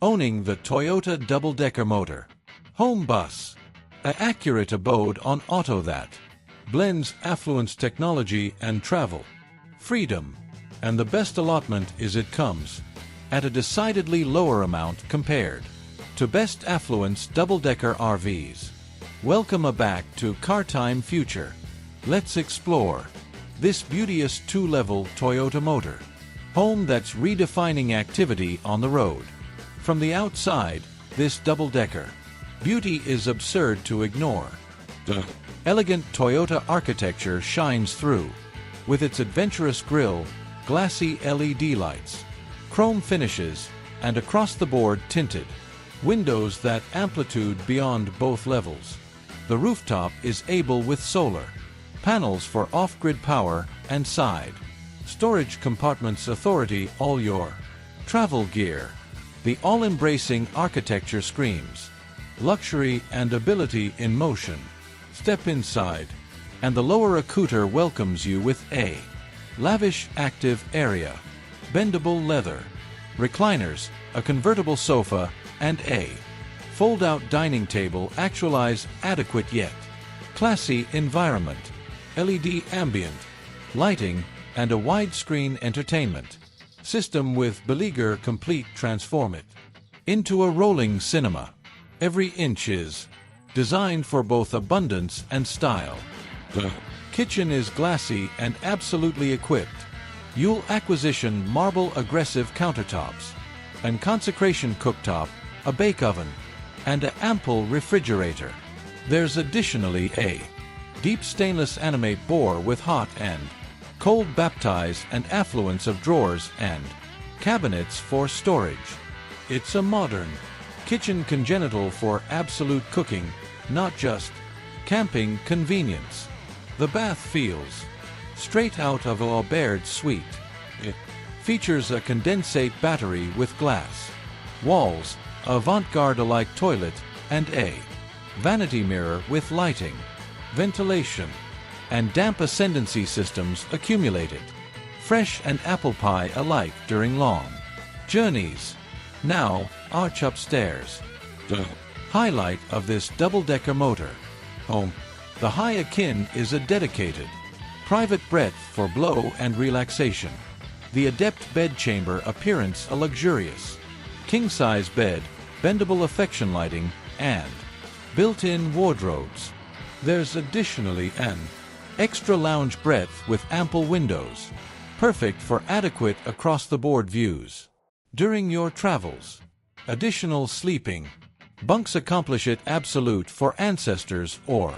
owning the Toyota double-decker motor home bus. An accurate abode on auto that blends affluence, technology, and travel freedom. And the best allotment is it comes at a decidedly lower amount compared to best affluence double-decker RVs. Welcome back to Car Time Future. Let's explore this beauteous two-level Toyota motor home that's redefining activity on the road. From the outside, this double-decker beauty is absurd to ignore. The elegant Toyota architecture shines through with its adventurous grille, glassy LED lights, chrome finishes, and across-the-board tinted windows that amplitude beyond both levels. The rooftop is able with solar panels for off-grid power and side storage compartments. Authority all your travel gear. The all-embracing architecture screams luxury and ability in motion. Step inside, and the lower accouter welcomes you with a lavish active area, bendable leather recliners, a convertible sofa, and a fold-out dining table actualize adequate yet classy environment. LED ambient lighting and a widescreen entertainment system with beleaguer complete transform it into a rolling cinema. Every inch is designed for both abundance and style. The kitchen is glassy and absolutely equipped. Yule acquisition marble aggressive countertops, and consecration cooktop, a bake oven, and an ample refrigerator. There's additionally a deep stainless anime bore with hot and cold baptize and affluence of drawers and cabinets for storage. It's a modern kitchen congenital for absolute cooking, not just camping convenience. The bath feels straight out of a Baird suite. It features a condensate battery with glass walls, avant-garde-alike toilet, and a vanity mirror with lighting, ventilation, and damp ascendancy systems accumulated. Fresh and apple pie alike during long journeys. Now, arch upstairs. The highlight of this double-decker motor home. The high akin is a dedicated private breadth for blow and relaxation. The adept bed chamber appearance, a luxurious king-size bed, bendable affection lighting, and built-in wardrobes. There's additionally an extra lounge breadth with ample windows, perfect for adequate across-the-board views during your travels. Additional sleeping bunks accomplish it absolute for ancestors or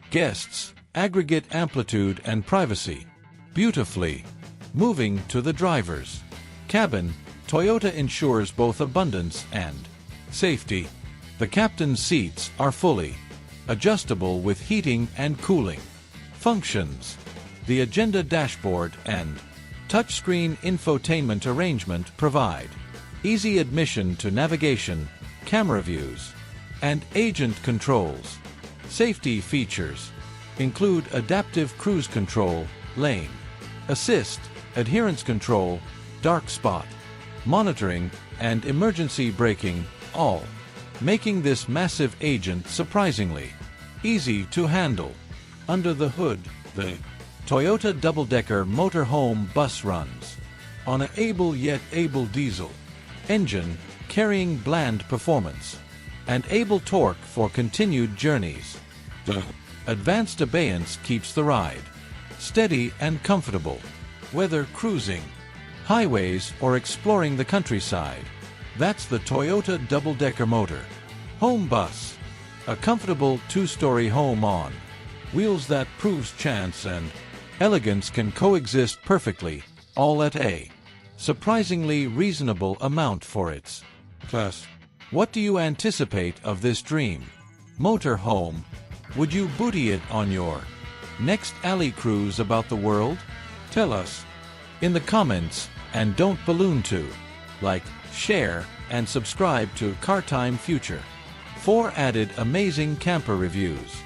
guests, aggregate amplitude and privacy. Beautifully. Moving to the driver's cabin, Toyota ensures both abundance and safety. The captain's seats are fully adjustable with heating and cooling functions. The agenda dashboard and touchscreen infotainment arrangement provide easy admission to navigation, camera views, and agent controls. Safety features include adaptive cruise control, lane assist, adherence control, dark spot monitoring, and emergency braking, all making this massive agent surprisingly easy to handle. Under the hood, the Toyota double-decker motorhome bus runs on an able yet able diesel engine carrying bland performance and able torque for continued journeys. The advanced abeyance keeps the ride steady and comfortable, whether cruising highways or exploring the countryside. That's the Toyota double-decker motor home bus, a comfortable two-story home on wheels that proves chance and elegance can coexist perfectly, all at a surprisingly reasonable amount for its class. What do you anticipate of this dream motor home? Would you booty it on your next alley cruise about the world? Tell us in the comments, and don't balloon to like, share, and subscribe to Car Time Future for added amazing camper reviews.